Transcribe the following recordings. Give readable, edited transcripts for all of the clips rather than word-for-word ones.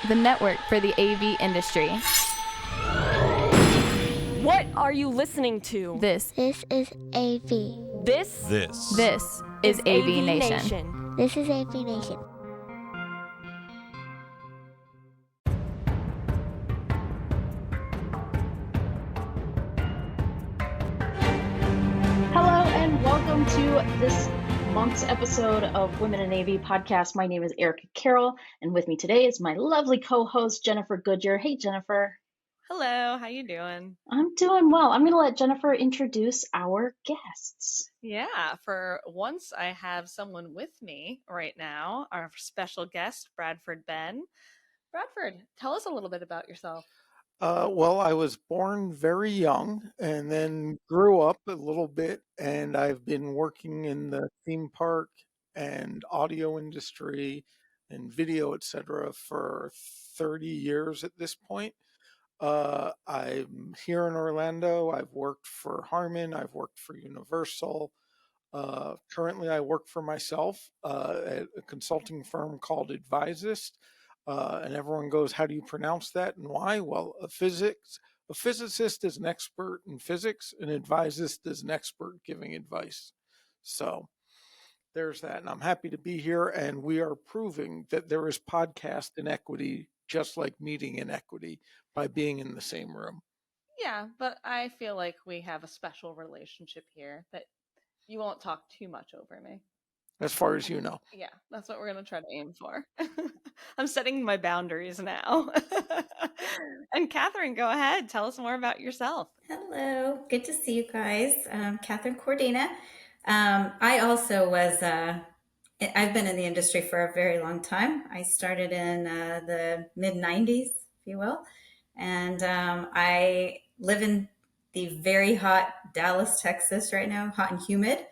the network for the AV industry. What are you listening to? This is AV. This is AVNation. This is AVNation. Hello and welcome to this month's episode of Women in AV podcast. My name is Erica Carroll, and with me today is my lovely co-host Jennifer Goodyear. Hey, Jennifer. Hello, how you doing? I'm doing well. I'm going to let Jennifer introduce our guests. Yeah, for once I have someone with me right now, our special guest, Bradford Ben. Bradford, tell us a little bit about yourself. Well, I was born very young and then grew up a little bit, and I've been working in the theme park and audio industry and video, etc., for 30 years at this point. I'm here in Orlando. I've worked for Harman. I've worked for Universal. Currently, I work for myself at a consulting firm called Advisist. And everyone goes, how do you pronounce that and why? Well, a physicist is an expert in physics, an advisist is an expert giving advice. So there's that. And I'm happy to be here. And we are proving that there is podcast inequity, just like meeting inequity, by being in the same room. Yeah, but I feel like we have a special relationship here that you won't talk too much over me. As far as you know. Yeah, that's what we're going to try to aim for. I'm setting my boundaries now. And Catherine, go ahead. Tell us more about yourself. Hello. Good to see you guys. Catherine Cordina. I also was, I've been in the industry for a very long time. I started in the mid-90s, if you will. And I live in the very hot Dallas, Texas right now, hot and humid.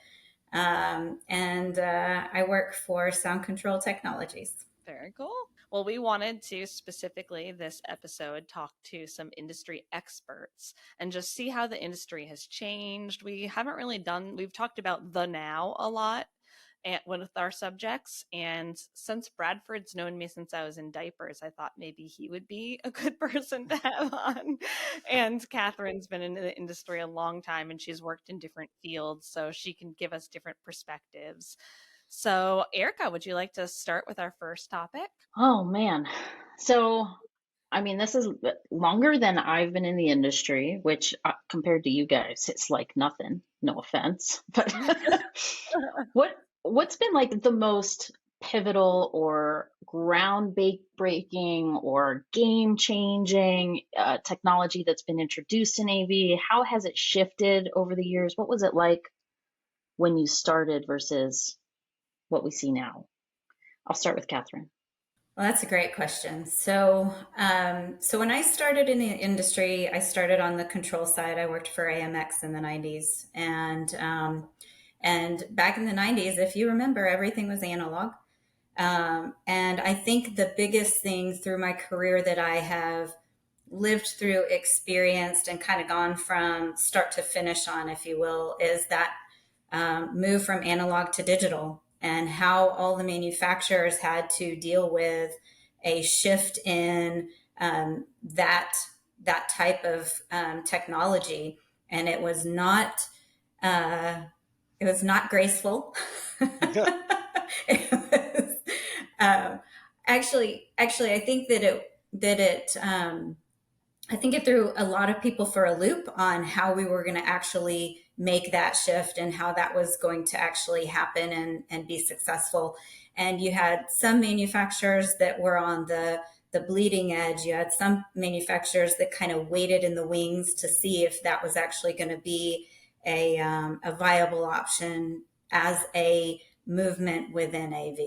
And I work for Sound Control Technologies. Very cool. Well, we wanted to specifically this episode talk to some industry experts and just see how the industry has changed. We've talked about the now a lot with our subjects. And since Bradford's known me since I was in diapers, I thought maybe he would be a good person to have on. And Catherine's been in the industry a long time and she's worked in different fields, so she can give us different perspectives. So Erica, would you like to start with our first topic? Oh, man. So, I mean, this is longer than I've been in the industry, which compared to you guys, it's like nothing. No offense. But what's been like the most pivotal or groundbreaking or game-changing technology that's been introduced in AV? How has it shifted over the years? What was it like when you started versus what we see now? I'll start with Catherine. Well, that's a great question. So when I started in the industry, I started on the control side. I worked for AMX in the 90s. And back in the 90s, if you remember, everything was analog. And I think the biggest thing through my career that I have lived through, experienced, and kind of gone from start to finish on, if you will, is that move from analog to digital, and how all the manufacturers had to deal with a shift in that type of technology. And it was not graceful. It was, actually, I think I think it threw a lot of people for a loop on how we were going to actually make that shift and how that was going to actually happen and be successful. And you had some manufacturers that were on the bleeding edge. You had some manufacturers that kind of waited in the wings to see if that was actually going to be a viable option as a movement within AV.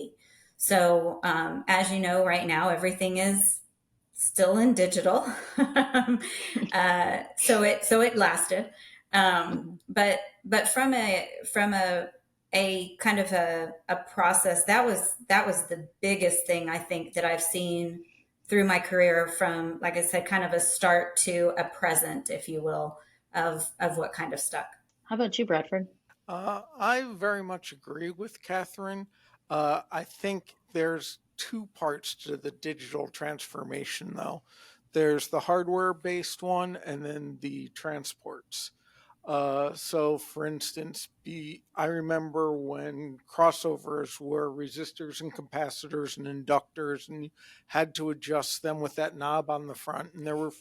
So as you know, right now, everything is still in digital. So it lasted. But from a kind of a process, that was the biggest thing I think that I've seen through my career, from, like I said, kind of a start to a present, if you will, of what kind of stuck. How about you, Bradford? I very much agree with Catherine. I think there's two parts to the digital transformation, though. There's the hardware-based one, and then the transports. So, for instance, I remember when crossovers were resistors and capacitors and inductors, and you had to adjust them with that knob on the front, and there were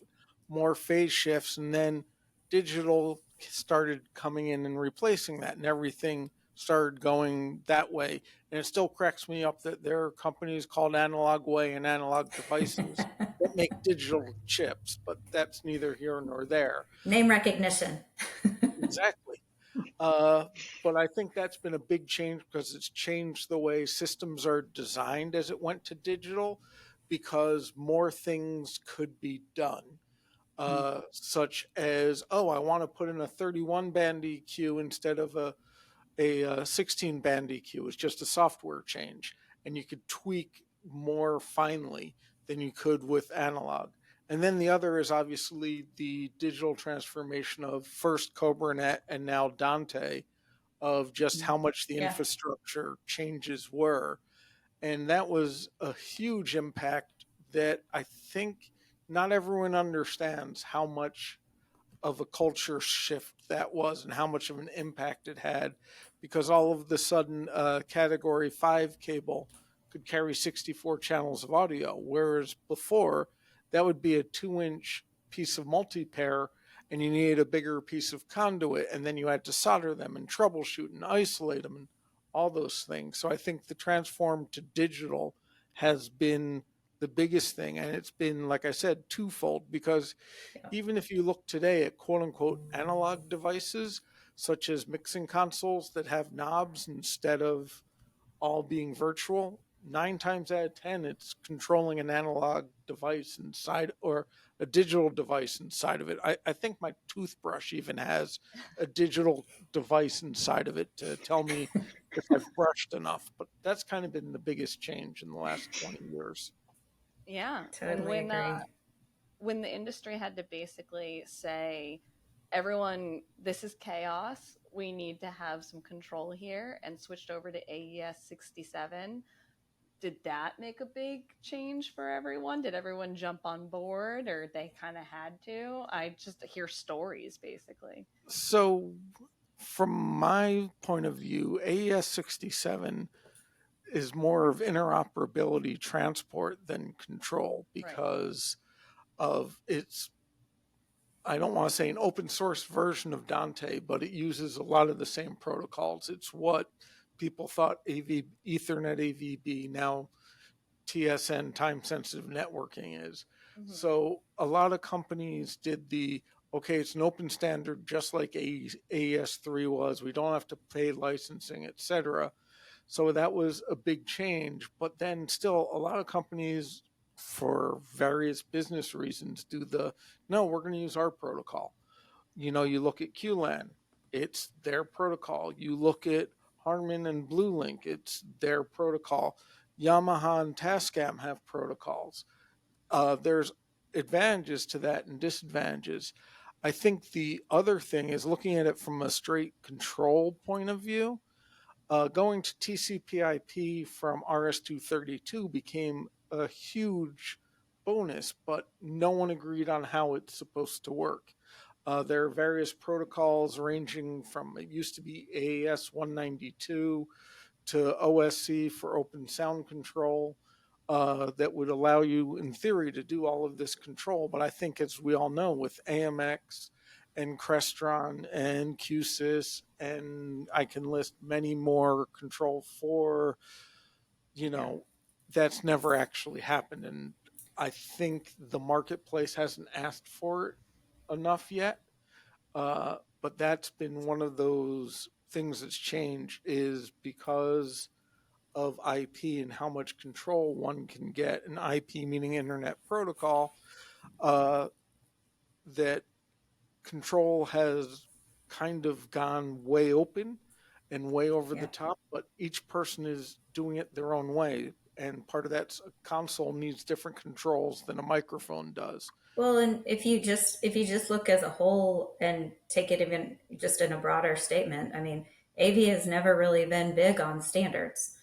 more phase shifts, and then digital started coming in and replacing that, and everything started going that way. And it still cracks me up that there are companies called Analog Way and Analog Devices that make digital chips, but that's neither here nor there. Name recognition. Exactly. Uh, but I think that's been a big change because it's changed the way systems are designed as it went to digital, because more things could be done. Such as, oh, I want to put in a 31 band EQ instead of a 16 band EQ. It's just a software change, and you could tweak more finely than you could with analog. And then the other is obviously the digital transformation of first CobraNet and now Dante, of just how much the Yeah. infrastructure changes were. And that was a huge impact that I think not everyone understands how much of a culture shift that was and how much of an impact it had, because all of the sudden category 5 cable could carry 64 channels of audio, whereas before that would be a 2-inch piece of multi-pair, and you needed a bigger piece of conduit, and then you had to solder them and troubleshoot and isolate them and all those things. So I think the transform to digital has been the biggest thing, and it's been, like I said, twofold, because even if you look today at quote unquote analog devices, such as mixing consoles that have knobs instead of all being virtual, 9 times out of 10, it's controlling an analog device inside, or a digital device inside of it. I think my toothbrush even has a digital device inside of it to tell me if I've brushed enough. But that's kind of been the biggest change in the last 20 years. Yeah. And Totally agree. when the industry had to basically say, everyone, this is chaos, we need to have some control here, and switched over to AES 67, did that make a big change for everyone? Did everyone jump on board, or they kind of had to? I just hear stories basically. So, from my point of view, AES 67 is more of interoperability transport than control, because of its, I don't want to say an open source version of Dante, but it uses a lot of the same protocols. It's what people thought Ethernet AVB, now TSN, time sensitive networking, is. Mm-hmm. So a lot of companies did okay, it's an open standard just like AES3 was. We don't have to pay licensing, etc. So that was a big change. But then still, a lot of companies, for various business reasons, no, we're going to use our protocol. You look at QLAN, it's their protocol. You look at Harman and BlueLink, it's their protocol. Yamaha and Tascam have protocols. There's advantages to that and disadvantages. I think the other thing is looking at it from a straight control point of view. Going to TCP/IP from RS-232 became a huge bonus, but no one agreed on how it's supposed to work. There are various protocols ranging from, it used to be AES 192 to OSC for open sound control, that would allow you, in theory, to do all of this control. But I think, as we all know, with AMX and Crestron and QSYS, and I can list many more, Control 4, that's never actually happened. And I think the marketplace hasn't asked for it enough yet. But that's been one of those things that's changed, is because of IP and how much control one can get. And IP meaning Internet Protocol, that control has kind of gone way open and way over the top, but each person is doing it their own way. And part of that, a console needs different controls than a microphone does. Well, and if you just look as a whole and take it even just in a broader statement, I mean, AV has never really been big on standards.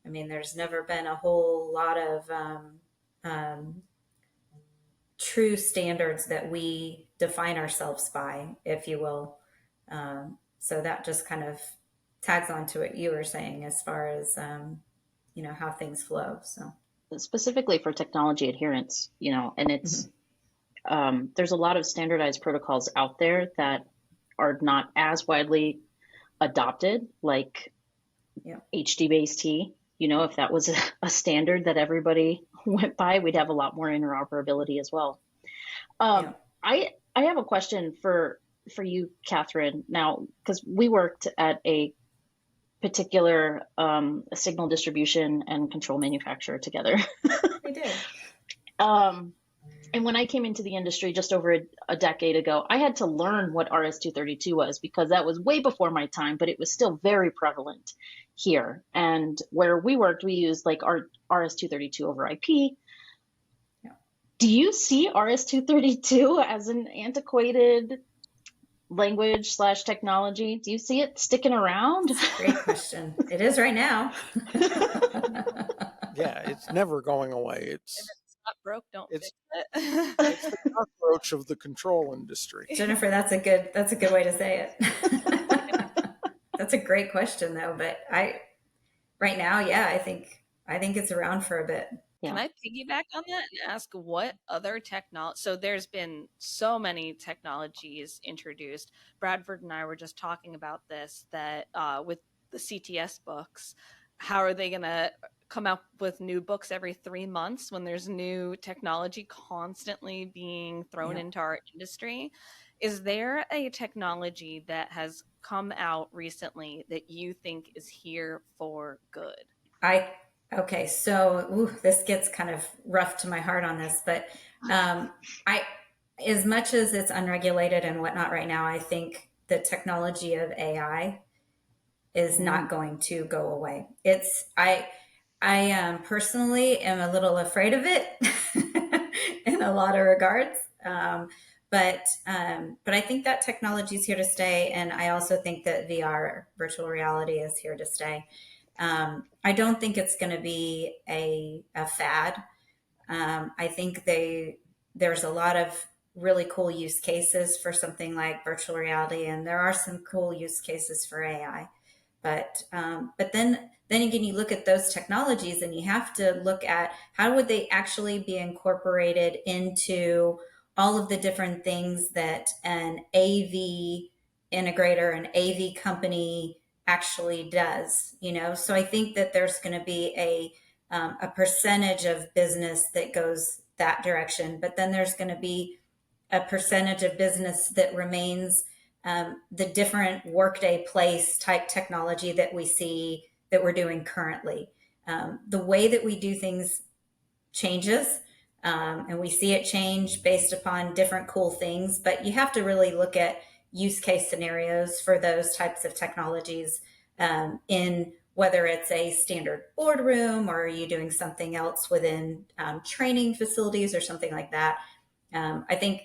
I mean, there's never been a whole lot of true standards that we define ourselves by, if you will. So that just kind of tags on to what you were saying as far as, how things flow. So Specifically for technology adherence, and it's there's a lot of standardized protocols out there that are not as widely adopted, like HDBaseT. If that was a standard that everybody went by, we'd have a lot more interoperability as well. I have a question for you, Catherine, now, because we worked at a particular signal distribution and control manufacturer together. We did. And when I came into the industry just over a decade ago, I had to learn what RS-232 was, because that was way before my time, but it was still very prevalent here. And where we worked, we used like our RS-232 over IP. Do you see RS-232 as an antiquated language / technology? Do you see it sticking around? That's a great question. It is right now. Yeah, it's never going away. If it's not broke, don't fix it. It's the cockroach of the control industry. Jennifer, that's a good way to say it. That's a great question though, but right now, I think it's around for a bit. Can I piggyback on that and ask what other technology? So there's been so many technologies introduced. Bradford and I were just talking about this, that with the CTS books, how are they going to come out with new books every 3 months when there's new technology constantly being thrown into our industry? Is there a technology that has come out recently that you think is here for good? Okay, so this gets kind of rough to my heart on this, but as much as it's unregulated and whatnot right now, I think the technology of AI is not going to go away. I personally am a little afraid of it in a lot of regards, but I think that technology is here to stay, and I also think that VR, virtual reality, is here to stay. I don't think it's going to be a fad. I think there's a lot of really cool use cases for something like virtual reality, and there are some cool use cases for AI. But then again, you look at those technologies and you have to look at how would they actually be incorporated into all of the different things that an AV integrator, an AV company actually does, So I think that there's going to be a percentage of business that goes that direction, but then there's going to be a percentage of business that remains the different workday place type technology that we see that we're doing currently. The way that we do things changes, and we see it change based upon different cool things, but you have to really look at use case scenarios for those types of technologies, in whether it's a standard boardroom or are you doing something else within training facilities or something like that. I think,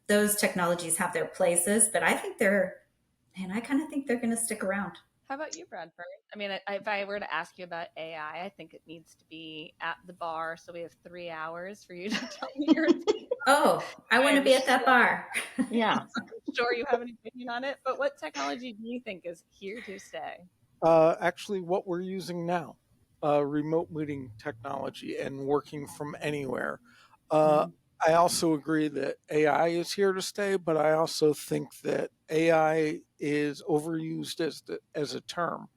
those technologies have their places, but I think I kind of think they're going to stick around. How about you, Bradford? I mean, if I were to ask you about AI, I think it needs to be at the bar. So we have 3 hours for you to tell me your opinion. Oh, I want to be at that bar. Yeah. I'm sure you have an opinion on it, but what technology do you think is here to stay? Actually, what we're using now, remote meeting technology and working from anywhere. I also agree that AI is here to stay, but I also think that AI is overused as a term.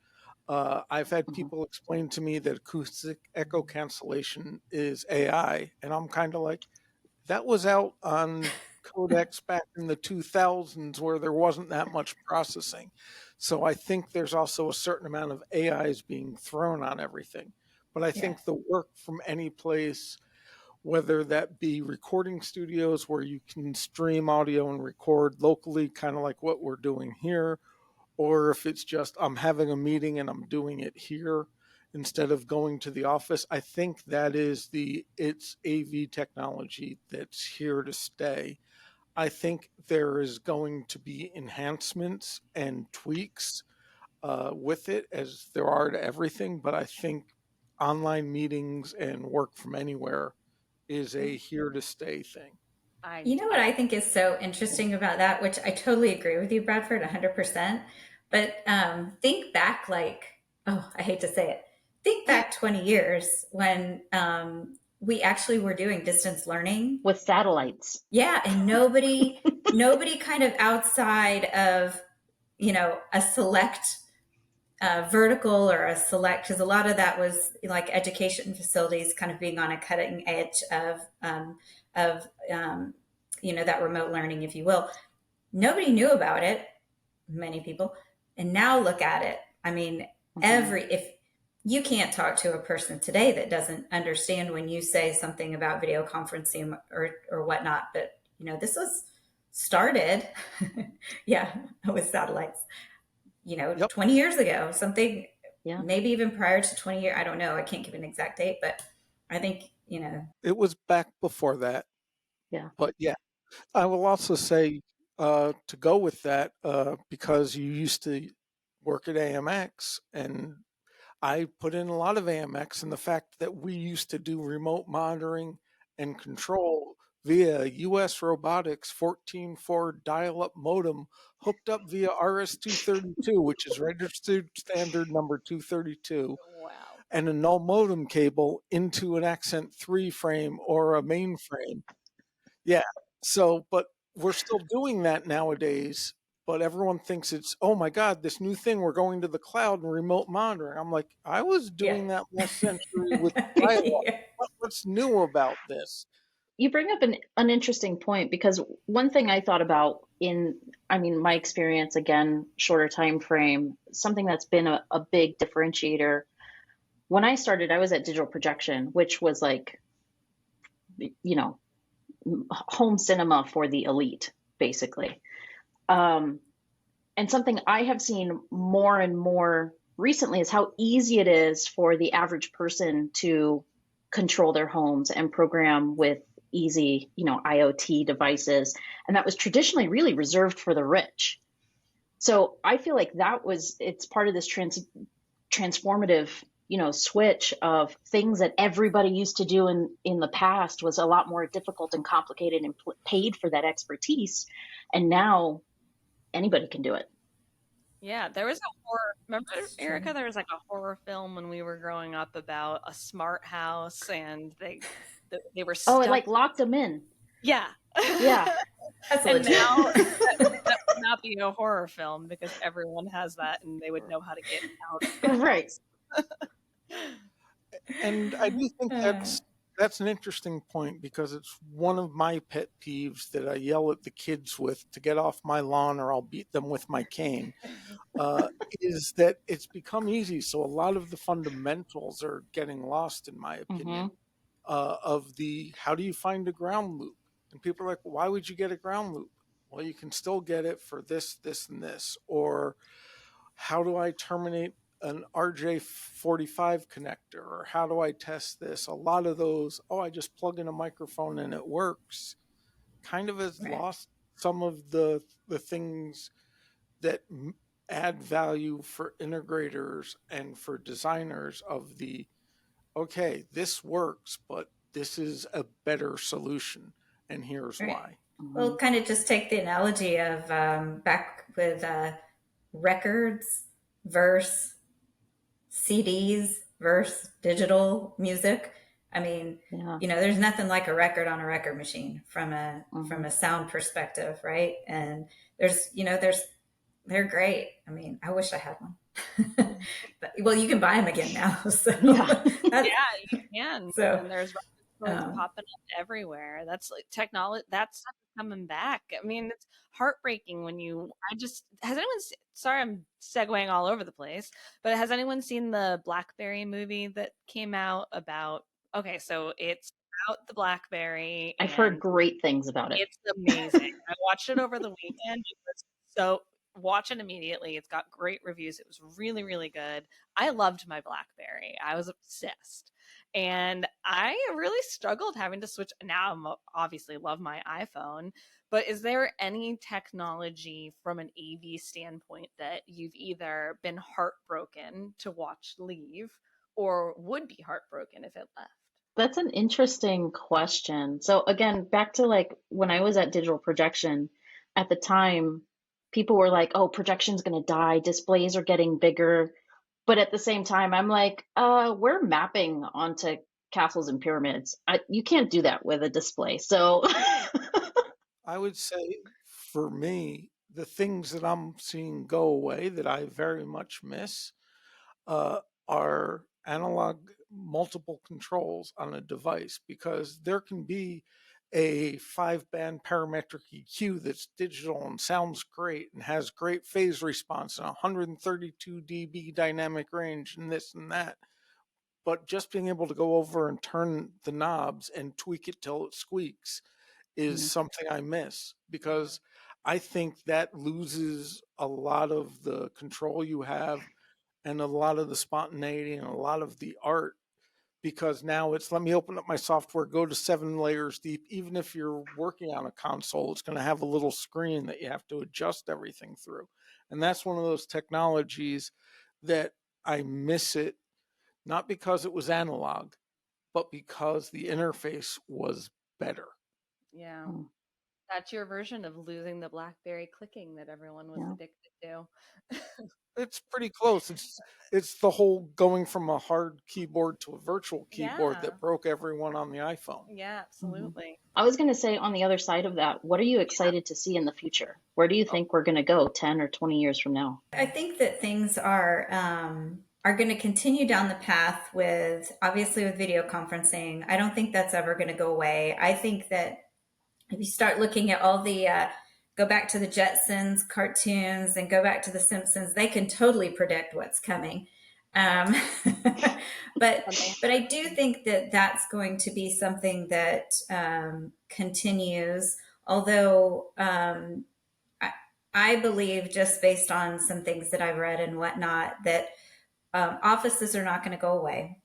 I've had people explain to me that acoustic echo cancellation is AI, and I'm kind of like, that was out on codecs back in the 2000s where there wasn't that much processing. So I think there's also a certain amount of AIs being thrown on everything. But I think the work from any place, whether that be recording studios where you can stream audio and record locally, kind of like what we're doing here, or if it's just I'm having a meeting and I'm doing it here instead of going to the office, I think that is it's AV technology that's here to stay. I think there is going to be enhancements and tweaks with it, as there are to everything, but I think online meetings and work from anywhere is a here to stay thing. You know what I think is so interesting about that, which I totally agree with you, Bradford, 100%. But think back, I hate to say it, think back 20 years when we actually were doing distance learning with satellites. Yeah, and nobody kind of outside of, a select vertical or a select, because a lot of that was like education facilities kind of being on a cutting edge of that remote learning, if you will. Nobody knew about it, many people, and now look at it. I mean, if you can't talk to a person today that doesn't understand when you say something about video conferencing or whatnot, but this was started, with satellites. 20 years ago, something, maybe even prior to 20 years. I don't know. I can't give an exact date, but I think, It was back before that. Yeah. But yeah, I will also say to go with that, because you used to work at AMX, and I put in a lot of AMX, and the fact that we used to do remote monitoring and control via US Robotics 14.4 dial-up modem hooked up via RS-232, which is registered standard number 232, Wow. and a null modem cable into an Accent 3 frame or a mainframe. Yeah. So, but we're still doing that nowadays. But everyone thinks it's, oh my God, this new thing, we're going to the cloud and remote monitoring. I'm like, I was doing that last century with dial-up. What's new about this? You bring up an interesting point, because one thing I thought about my experience, again, shorter time frame, something that's been a big differentiator. When I started, I was at Digital Projection, which was like, home cinema for the elite, basically. And something I have seen more and more recently is how easy it is for the average person to control their homes and program with easy, IoT devices. And that was traditionally really reserved for the rich. So I feel like it's part of this transformative, switch of things that everybody used to do in the past was a lot more difficult and complicated and paid for that expertise. And now anybody can do it. Yeah, there was a horror. Remember, Erica? There was like a horror film when we were growing up about a smart house, and they were stuck. Oh, it like locked them in. Yeah, yeah. And now that would not be a horror film, because everyone has that, and they would know how to get out. Right. And I do think that's an interesting point, because it's one of my pet peeves that I yell at the kids with to get off my lawn, or I'll beat them with my cane, is that it's become easy. So a lot of the fundamentals are getting lost, in my opinion, of the how do you find a ground loop? And people are like, why would you get a ground loop? Well, you can still get it for this, this, and this. Or how do I terminate an RJ45 connector, or how do I test this? A lot of those, I just plug in a microphone and it works, kind of has lost some of the things that add value for integrators and for designers of the, okay, this works, but this is a better solution, and here's why. Well, kind of just take the analogy of back with records versus CDs versus digital music. I mean, there's nothing like a record on a record machine from a sound perspective, right? And they're great. I mean, I wish I had one. But, well, you can buy them again now. So you can. So, and there's popping up everywhere. That's like technology. That's stuff coming back. I mean, it's heartbreaking when has anyone? Sorry, I'm segueing all over the place, but has anyone seen the BlackBerry movie that came out about? Okay, so it's about the BlackBerry. I've heard great things about it. It's amazing. I watched it over the weekend. Watch it immediately. It's got great reviews. It was really, really good. I loved my BlackBerry. I was obsessed. And I really struggled having to switch. Now I obviously love my iPhone, but is there any technology from an AV standpoint that you've either been heartbroken to watch leave, or would be heartbroken if it left? That's an interesting question. So again, back to like when I was at digital projection, at the time, people were like, "Oh, projection's going to die. Displays are getting bigger." But at the same time, I'm like, we're mapping onto castles and pyramids. You can't do that with a display." So I would say for me, the things that I'm seeing go away that I very much miss uh, are analog multiple controls on a device, because there can be a 5-band parametric EQ that's digital and sounds great and has great phase response and 132 dB dynamic range and this and that. But just being able to go over and turn the knobs and tweak it till it squeaks is something I miss, because I think that loses a lot of the control you have and a lot of the spontaneity and a lot of the art, because now it's, let me open up my software, go to 7 layers deep. Even if you're working on a console, it's going to have a little screen that you have to adjust everything through. And that's one of those technologies that I miss it, not because it was analog, but because the interface was better. Yeah. That's your version of losing the BlackBerry clicking that everyone was addicted to. It's pretty close. It's the whole going from a hard keyboard to a virtual keyboard that broke everyone on the iPhone. Yeah, absolutely. I was going to say, on the other side of that, what are you excited to see in the future? Where do you think we're going to go 10 or 20 years from now? I think that things are going to continue down the path with, obviously, with video conferencing. I don't think that's ever going to go away. I think that if you start looking at all the go back to the Jetsons cartoons and go back to the Simpsons, they can totally predict what's coming. But I do think that that's going to be something that continues. Although I believe, just based on some things that I've read and whatnot, that offices are not going to go away.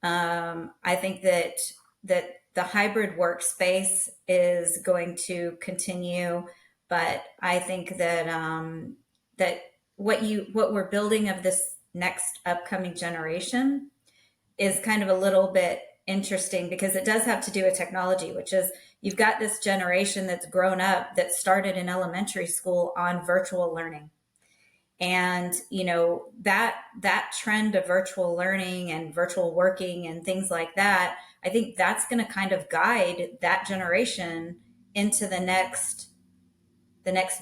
I think that the hybrid workspace is going to continue, but I think that that what we're building of this next upcoming generation is kind of a little bit interesting, because it does have to do with technology, which is, you've got this generation that's grown up, that started in elementary school on virtual learning. And that trend of virtual learning and virtual working and things like that, I think that's going to kind of guide that generation into the next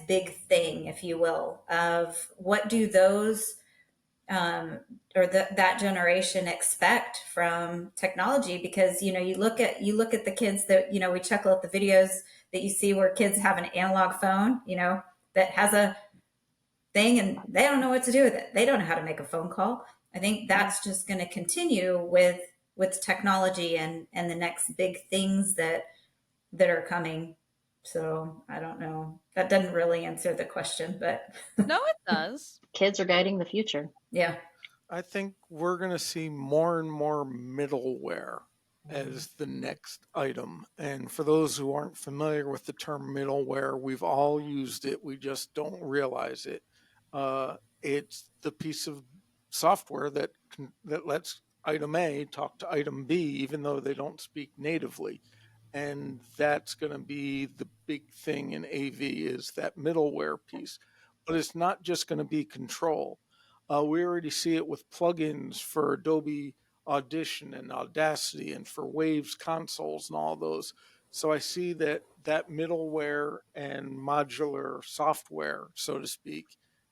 big thing, if you will, of what do those that generation expect from technology. Because you look at the kids that we chuckle at the videos that you see where kids have an analog phone that has a thing, and they don't know what to do with it. They don't know how to make a phone call. I think that's just going to continue with technology and the next big things that are coming. So I don't know. That doesn't really answer the question, but no, it does. Kids are guiding the future. Yeah. I think we're going to see more and more middleware as the next item. And for those who aren't familiar with the term middleware, we've all used it. We just don't realize it. It's the piece of software that lets item A talk to item B, even though they don't speak natively. And that's going to be the big thing in AV, is that middleware piece. But it's not just going to be control. We already see it with plugins for Adobe Audition and Audacity and for Waves consoles and all those. So I see that middleware and modular software, so to speak,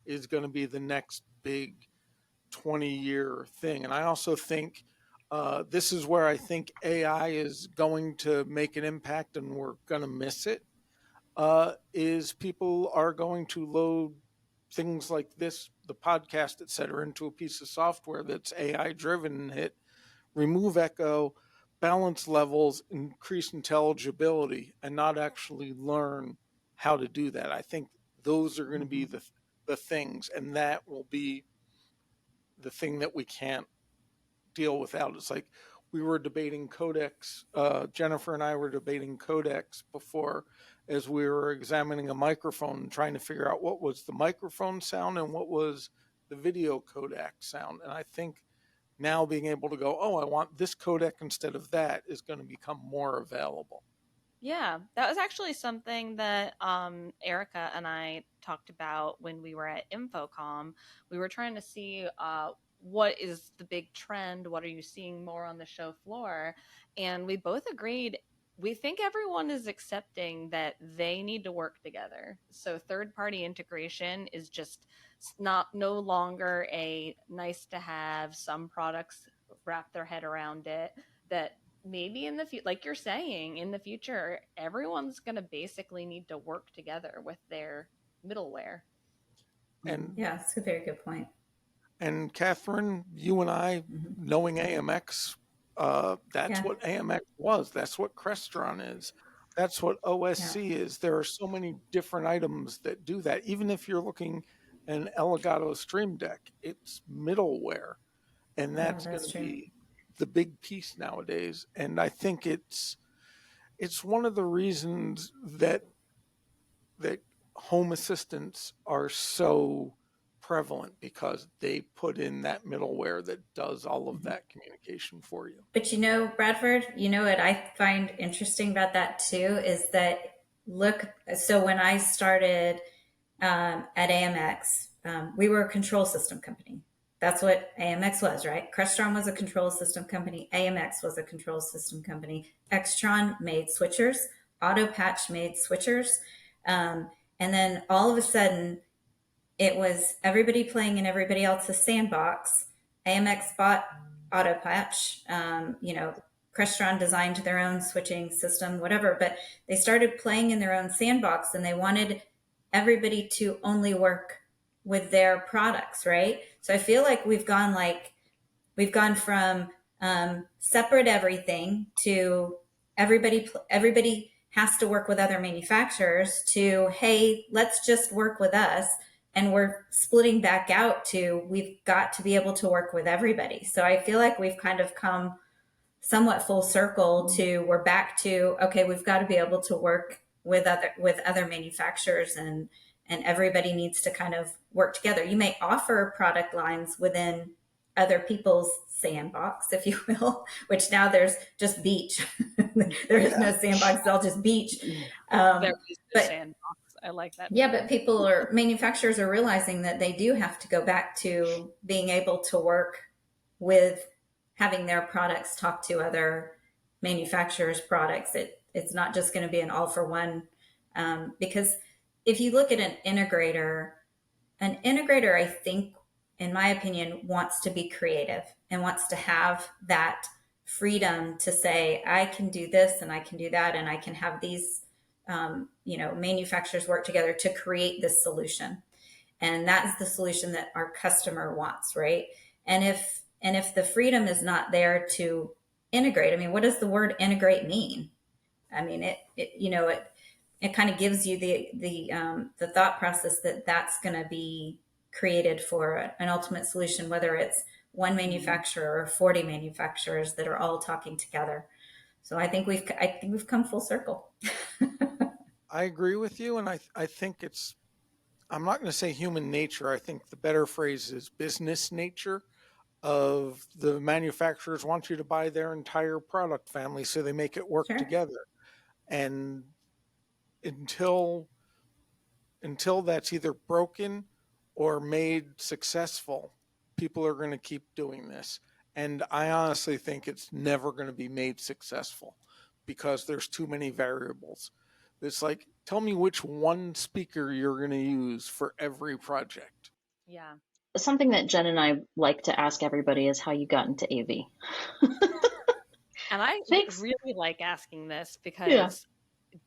is going to be the next big 20-year thing. And I also think this is where I think AI is going to make an impact, and we're going to miss it, is people are going to load things like this, the podcast, et cetera, into a piece of software that's AI driven, and hit remove echo, balance levels, increase intelligibility, and not actually learn how to do that. I think those are going to be the things, and that will be the thing that we can't deal without. It's like we were debating codecs. Jennifer and I were debating codecs before, as we were examining a microphone and trying to figure out what was the microphone sound and what was the video codec sound. And I think now being able to go, oh, I want this codec instead of that, is going to become more available. Yeah, that was actually something that Erica and I talked about when we were at Infocom. We were trying to see what is the big trend, what are you seeing more on the show floor, and we both agreed. We think everyone is accepting that they need to work together. So third party integration is just not no longer a nice to have. Some products wrap their head around it, that maybe in the future, like you're saying, in the future, everyone's going to basically need to work together with their middleware. And Yeah, that's a very good point. And Catherine, you and I, knowing AMX, that's what AMX was. That's what Crestron is. That's what OSC is. There are so many different items that do that. Even if you're looking at an Elgato Stream Deck, it's middleware, and that's going to be the big piece nowadays. And I think it's one of the reasons that home assistants are so prevalent, because they put in that middleware that does all of that communication for you. But Bradford, what I find interesting about that too is that so when I started at AMX, we were a control system company. That's what AMX was, right? Crestron was a control system company. AMX was a control system company. Extron made switchers. Autopatch made switchers. And then all of a sudden, it was everybody playing in everybody else's sandbox. AMX bought Autopatch. Crestron designed their own switching system, whatever, but they started playing in their own sandbox, and they wanted everybody to only work with their products, right? So I feel like we've gone from separate everything to everybody has to work with other manufacturers to, hey, let's just work with us. And we're splitting back out to, we've got to be able to work with everybody. So I feel like we've kind of come somewhat full circle to, we're back to, okay, we've got to be able to work with other manufacturers, and everybody needs to kind of work together. You may offer product lines within other people's sandbox, if you will, which now there's just beach. There is no sandbox, it's all just beach. There is no sandbox. I like that. Yeah, but manufacturers are realizing that they do have to go back to being able to work with having their products talk to other manufacturers' products. It's not just going to be an all for one, because if you look at an integrator, I think, in my opinion, wants to be creative and wants to have that freedom to say, I can do this and I can do that, and I can have these manufacturers work together to create this solution. And that's the solution that our customer wants, right? And if the freedom is not there to integrate, I mean, what does the word integrate mean? I mean, it kind of gives you the thought process that that's going to be created for an ultimate solution, whether it's one manufacturer or 40 manufacturers that are all talking together. So I think we've come full circle. I agree with you, and I think I'm not going to say human nature. I think the better phrase is business nature. Of the manufacturers want you to buy their entire product family, so they make it work together. And until that's either broken or made successful, people are going to keep doing this. And I honestly think it's never going to be made successful, because there's too many variables. It's like, tell me which one speaker you're going to use for every project. Yeah. Something that Jen and I like to ask everybody is how you got into AV. And I really like asking this, because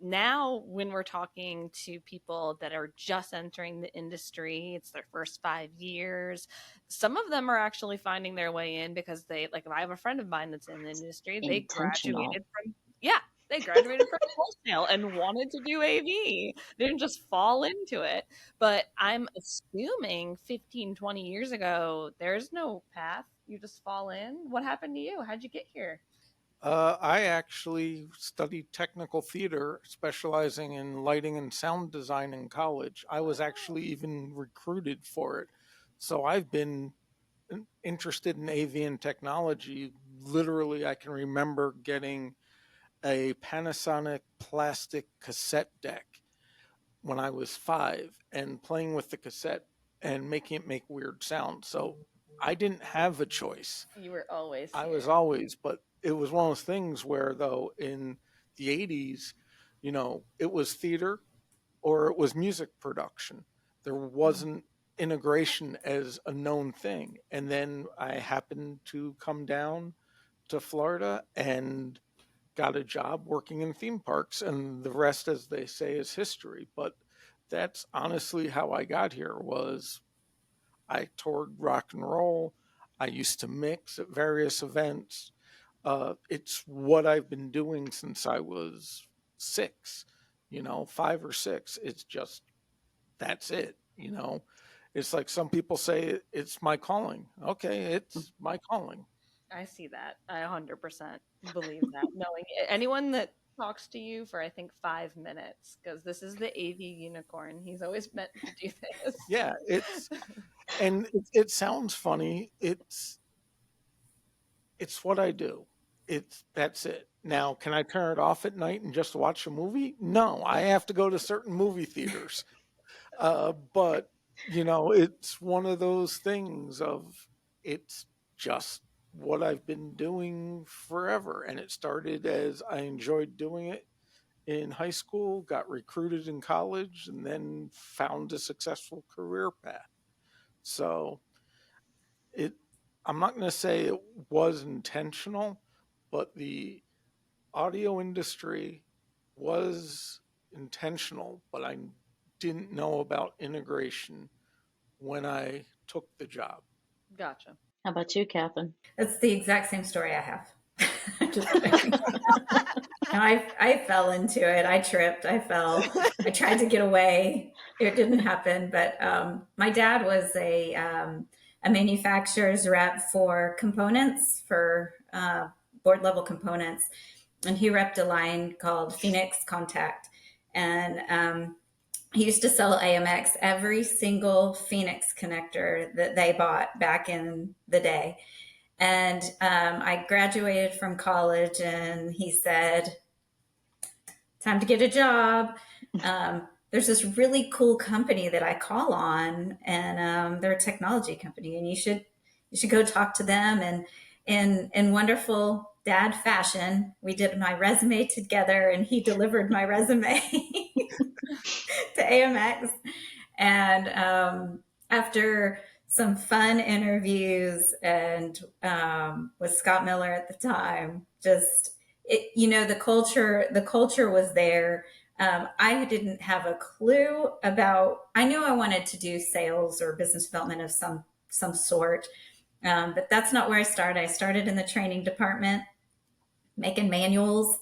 now when we're talking to people that are just entering the industry, it's their first 5 years. Some of them are actually finding their way in because if I have a friend of mine that's in the industry, they graduated from wholesale and wanted to do AV. They didn't just fall into it. But I'm assuming 15, 20 years ago, there's no path. You just fall in. What happened to you? How'd you get here? I actually studied technical theater, specializing in lighting and sound design in college. I was actually even recruited for it. So I've been interested in AV and technology, literally, I can remember getting a Panasonic plastic cassette deck when I was 5 and playing with the cassette and making it make weird sounds. So I didn't have a choice. You were always I here. was always, but it was one of those things where, though, in the 80s, it was theater or it was music production. There wasn't integration as a known thing. And then I happened to come down to Florida and got a job working in theme parks, and the rest, as they say, is history. But that's honestly how I got here. Was I toured rock and roll. I used to mix at various events. It's what I've been doing since I was 6, 5 or 6. It's just, that's it. It's like some people say it's my calling. Okay, it's my calling. I see that. I 100% believe that. Knowing anyone that talks to you for, I think, 5 minutes, because this is the AV unicorn. He's always meant to do this. Yeah, and it sounds funny. It's what I do. That's it. Now, can I turn it off at night and just watch a movie? No, I have to go to certain movie theaters. But it's one of those things of, it's just what I've been doing forever. And it started as I enjoyed doing it in high school, got recruited in college, and then found a successful career path. So I'm not going to say it was intentional, but the audio industry was intentional, but I didn't know about integration when I took the job. Gotcha. How about you, Catherine? That's the exact same story I have. Just kidding. No, I fell into it. I tripped. I fell. I tried to get away. It didn't happen. But my dad was a manufacturer's rep for components, for board level components, and he repped a line called Phoenix Contact, and he used to sell AMX every single Phoenix connector that they bought back in the day. And I graduated from college, and he said, "Time to get a job. There's this really cool company that I call on, and they're a technology company, and you should go talk to them." And in wonderful dad fashion, we did my resume together, and he delivered my resume to AMX. And after some fun interviews and with Scott Miller at the time, the culture was there. I didn't have a clue about, I knew I wanted to do sales or business development of some sort, but that's not where I started. I started in the training department, making manuals,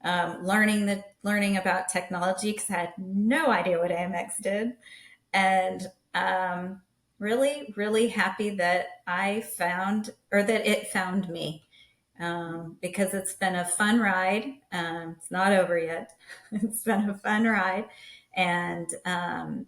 learning about technology, because I had no idea what AMX did. And really, really happy that it found me, because it's been a fun ride. It's not over yet. It's been a fun ride. And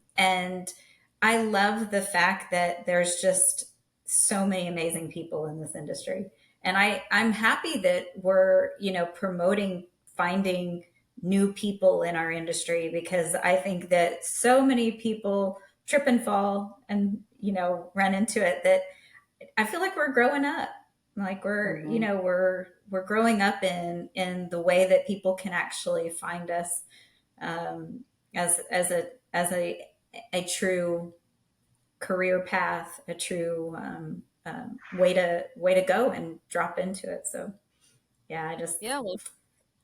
I love the fact that there's just so many amazing people in this industry. And I'm happy that we're, promoting finding new people in our industry, because I think that so many people trip and fall and, run into it, that I feel like we're growing up. Like we're, we're growing up in the way that people can actually find us, as a true career path, a true way to go and drop into it. So yeah, I just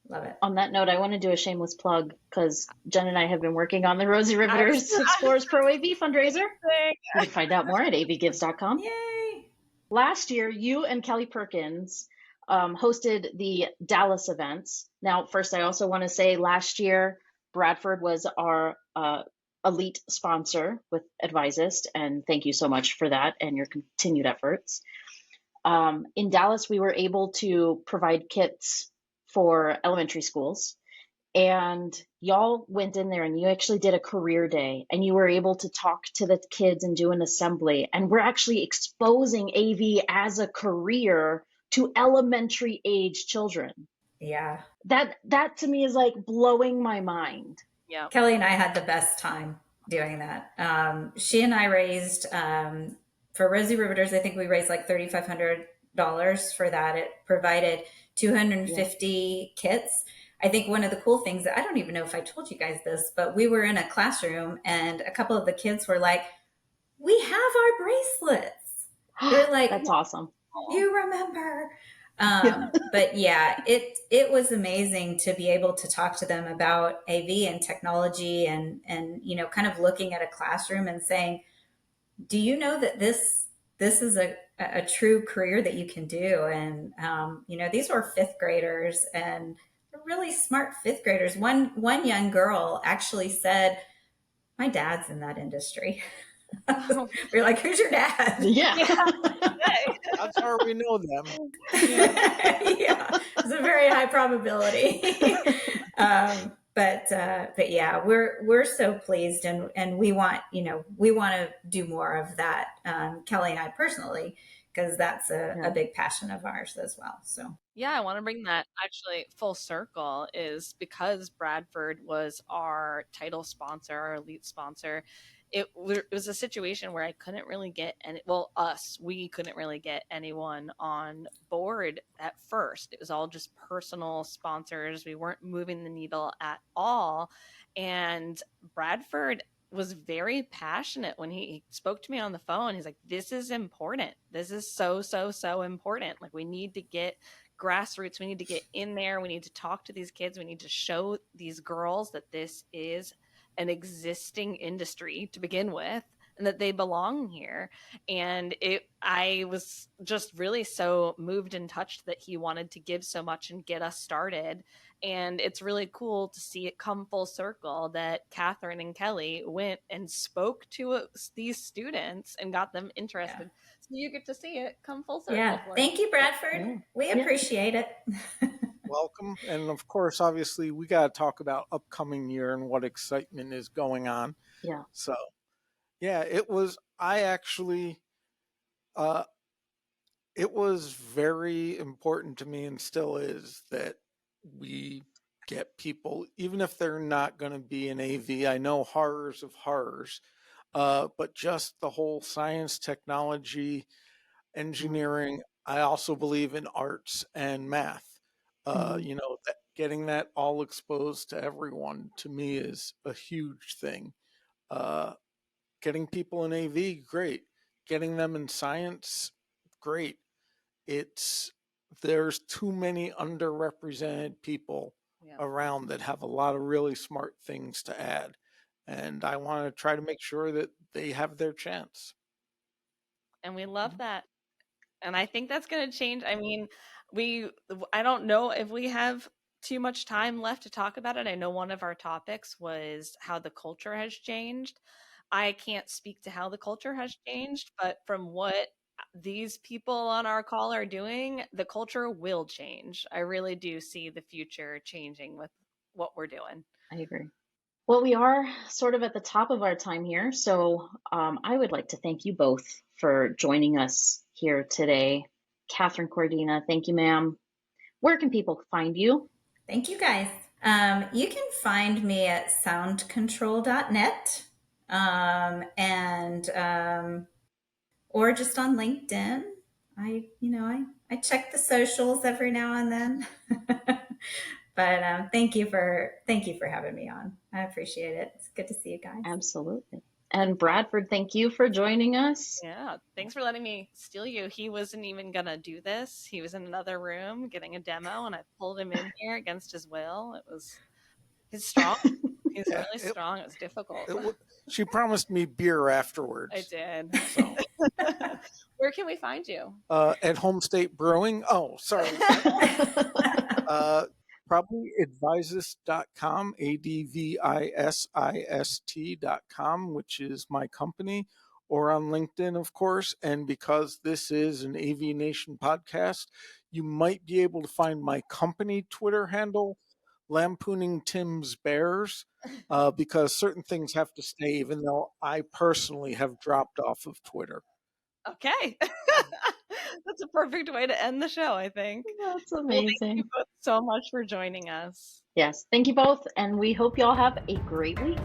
love it. On that note, I want to do a shameless plug, because Jen and I have been working on the Rosie Riveters Explorers Pro AV fundraiser. You can find out more at avgives.com. Yay! Last year, you and Kelly Perkins hosted the Dallas events. Now, first, I also want to say last year, Bradford was our elite sponsor with Advisist, and thank you so much for that and your continued efforts. In Dallas, we were able to provide kits for elementary schools, and y'all went in there and you actually did a career day and you were able to talk to the kids and do an assembly. And we're actually exposing AV as a career to elementary age children. Yeah. That to me is like blowing my mind. Yeah. Kelly and I had the best time doing that. She and I raised, for Rosie Riveters, I think we raised like $3,500 for that. It provided 250 kits. I think one of the cool things that I don't even know if I told you guys this, but we were in a classroom and a couple of the kids were like, "We have our bracelets." They're like, That's awesome. You remember? But yeah, it was amazing to be able to talk to them about AV and technology and you know, kind of looking at a classroom and saying, do you know that this is a true career that you can do? And you know, these were fifth graders and really smart fifth graders. One young girl actually said, "My dad's in that industry." We're like, "Who's your dad?" Yeah. That's how we know them. Yeah, it's a very high probability. But yeah, we're so pleased, and we want to do more of that. Kelly and I personally, because that's a big passion of ours as well. So yeah, I want to bring that actually full circle, is because Bradford was our title sponsor, our elite sponsor. It was a situation where I couldn't really get we couldn't really get anyone on board at first. It was all just personal sponsors. We weren't moving the needle at all. And Bradford was very passionate when he spoke to me on the phone. He's like, "This is important. This is so, so, so important. Like, we need to get grassroots. We need to get in there. We need to talk to these kids. We need to show these girls that this is an existing industry to begin with and that they belong here." And I was just really so moved and touched that he wanted to give so much and get us started. And it's really cool to see it come full circle that Catherine and Kelly went and spoke to these students and got them interested. Yeah. So you get to see it come full circle. Yeah. Thank you, Bradford. We appreciate it. Welcome. And of course, obviously, we got to talk about upcoming year and what excitement is going on. Yeah. So, yeah, it was very important to me, and still is, that we get people, even if they're not going to be in AV. I know horrors of horrors, but just the whole science, technology, engineering. I also believe in arts and math. You know, getting that all exposed to everyone, to me, is a huge thing. Getting people in AV, great. Getting them in science, great. There's too many underrepresented people around that have a lot of really smart things to add. And I want to try to make sure that they have their chance. And we love that. And I think that's going to change. I mean, I don't know if we have too much time left to talk about it. I know one of our topics was how the culture has changed. I can't speak to how the culture has changed, but from what these people on our call are doing, the culture will change. I really do see the future changing with what we're doing. I agree. Well, we are sort of at the top of our time here, so I would like to thank you both for joining us here today. Catherine Cordina, thank you, ma'am. Where can people find you? Thank you, guys. You can find me at soundcontrol.net or just on LinkedIn. I check the socials every now and then. But thank you for having me on. I appreciate it. It's good to see you guys. Absolutely. And Bradford, thank you for joining us. Yeah, thanks for letting me steal you. He wasn't even going to do this. He was in another room getting a demo, and I pulled him in here against his will. He's strong. He's really strong. It was difficult. She promised me beer afterwards. I did. So. Where can we find you? At Home State Brewing. Oh, sorry. Probably advisist.com, advisist.com, which is my company, or on LinkedIn, of course. And because this is an AVNation podcast, you might be able to find my company Twitter handle, lampooning Tim's Bears because certain things have to stay, even though I personally have dropped off of Twitter. Okay. That's a perfect way to end the show, I think. That's Well, thank you amazing. both so much for joining us. Yes, thank you both, and we hope you all have a great week.